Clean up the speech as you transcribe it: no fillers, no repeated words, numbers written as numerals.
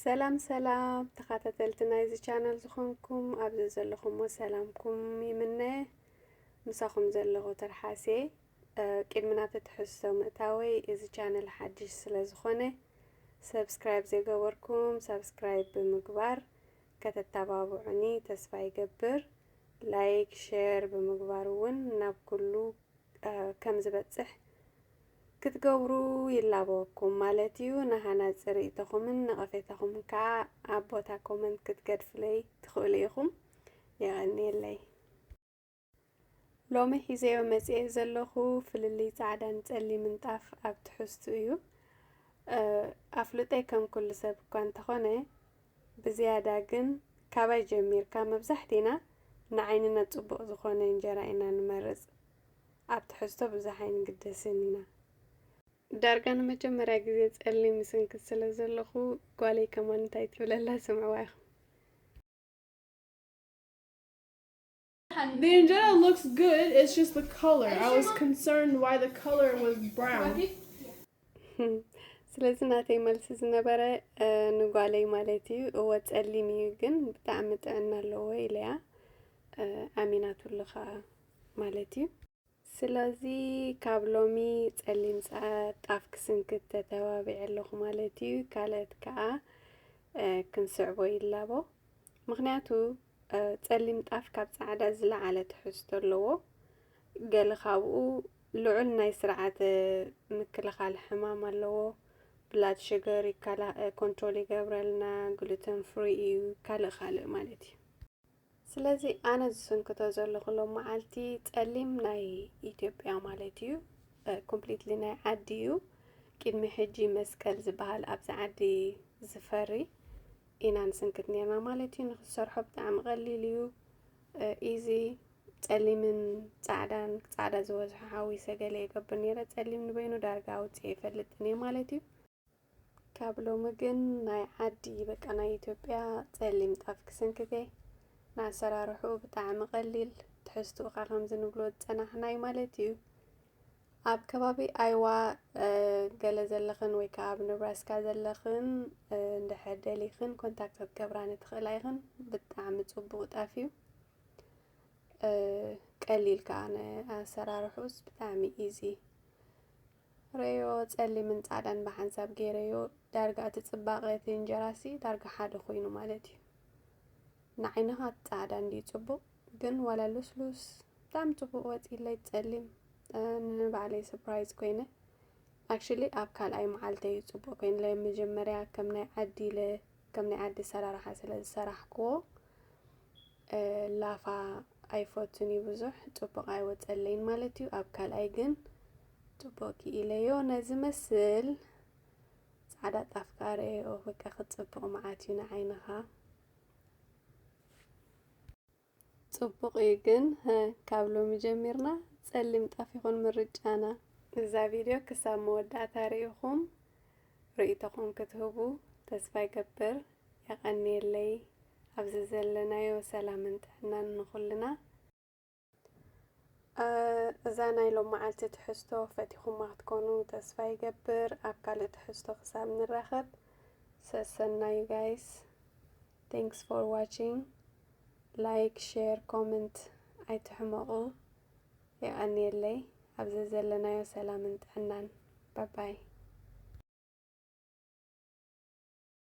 سلام سلام تخاتلتنا إذا channel زخونكم أبدأ زلخم وسلامكم يمنه مساخم زلغو ترحاسي كلمنا تتحسوا مقتاوي إذا channel حدش سلازخونه سبسكرايب زيقوركم سبسكرايب بمقبار كتتابعوني تسفا يقبر لايك شير بمقبار ون ناب كله كم زبتصح كتقورو يلابوكم مالتيو نهانا زريتكم نقفتكم كا عبوتا كومنت كتقدفلي تخوليكم يعني اللي لومي حيزيو مسيح زلخو فللي تعدان تقلي منطاف أبتحستو يو أفلطي كم كل سب كان تخوني بزيادة جن كابا جمير كام بزحتنا نعيننا تطبق زخوني انجرائنا نمرز أبتحستو بزحين قدسينينا دارغان مجمرا ጊዜ ጸሊም ምስንክ ስለዘለኹ ጓለይ ከመን እንታይ ትብለላ ስምዕዋ ኢኹም The injera looks good, it's just the color. I was concerned why the color was brown. ስለዚህ ናተይ መልሲ ዝነበረ ንጓለይ ማለት እዩ እወ ጸሊም እዩ ግን ብጣዕሚ ጥዕና ኣለዎ ኢለያ ኣሚናቱልኻ ማለት እዩ ስለዚህ ካብ ሎሚ ጸሊም ጣፍ ክስንክት ተተባቢዕ ኣለኹ ማለት እዩ ካልኦት ከዓ ክንስዕቦ ይላቦ ምክንያቱ ጸሊም ጣፍ ካብ ጻዕዳ ዝለዓለ ትሕዝቶ ኣለዎ ገለ ካብኡ ልዑል ናይ ስርዓተ ምክልኻል ሕማም ኣለዎ ብላድ ሹገር ኮንትሮል ይገብረልና ግሉተን ፍሪ እዩ ካልእ ማለት እዩ ስለዚህ ኣነ ዝስንክቶ ዘለኹ ሎም መዓልቲ ጸሊም ናይ ኢትዮጵያ ማለት እዩ ኮምፕሊትሊ ናይ ዓዲ እዩ ቅድሚ ሕጂ መስቀል ዝበሃል ኣብዚ ዓዲ ዝፈሪ ኢና ንስንክት ነርና ማለት እዩ ንኽሰርሖ ብጣዕሚ ቀሊል እዩ ኢዚ ጸሊምን ጻዕዳን ጻዕዳ ዝበዝሖ ሓዊሰ ገለ ይገብር ነይረ ጸሊም ንበይኑ ዳርጋ ውፅእ ይፈልጥን እየ ማለት እዩ ካብ ሎሚ ግን ናይ ዓዲ በቃ ናይ ኢትዮጵያ ጸሊም ጣፍ ክስንክት ናሰራርሑ ብጣዕሚ ቀሊል ትሕዝቱኡ ከም ዝንብሎ ፀናሕናይ ማለት እዩ ኣብ ከባቢ ኣይዋ ገለ ዘለኽን ወይ ከዓ ኣብ ነብራስካ ዘለኽን እንድሕር ደሊኽን ኮንታክት ክትገብራ ንትኽእላ ኢኽን ብጣዕሚ ጽቡቕ ጣፍ እዩ ቀሊል ከዓ ኣሰራርሑስ ብጣዕሚ ኢዚ ረዮ ጸሊምን ጻዕዳን ብሓንሳብ ገይረዮ ዳርጋ እቲ ጽባቐ እቲ እንጀራሲ ዳርጋ ሓደ ኮይኑ ማለት እዩ ንዓይንኻ ጻዕዳ እንዲ ጽቡቕ ግን ዋላ ልስሉስ ብጣዕሚ ጽቡቕ ወፂለይ ጸሊም ንባዕለይ ሰርፕራይዝ ኮይነ ኣክቹሊ ኣብ ካልኣይ መዓልተይ ጽቡቕ ኮይኑ ለመጀመርያ ከም ናይ ዓዲ ሰራርሓ ስለ ዝሰራሕክዎ ላፋ ኣይፈቱን ብዙሕ ጽቡቕ ኣይወፀለይን ማለት እዩ ኣብ ካልኣይ ግን ጽቡቕ ኢለዮ ነዚ መስል ጻዕዳ ጣፍ ካረዮ በቃ ክጽቡቕ መዓት እዩ ንዓይንኻ ጽቡቕ ግን ካብ ሎሚ ጀሚርና ጸሊም ጣፍ ይኹን ምርጫና እዛ ቪድዮ ክሳብ መወዳእታ ሪኢኹም ርእይቶኹም ክትህቡ ተስፋ ይገብር ይቐኒየለይ ኣብዚ ዘለናዮ ሰላምን ጥዕናን ንኹልና እዛ ናይ ሎም መዓልቲ ትሕዝቶ ፈቲኹም ክትኮኑ ተስፋ ይገብር ኣብ ካልእ ትሕዝቶ ክሳብ ንራኸብ ሰሰናዩ ጋይስ thanks for watching لايك شير كومنت اي تحمقوا يعني اللي ابزز لنا يا سلام انت حنان باي باي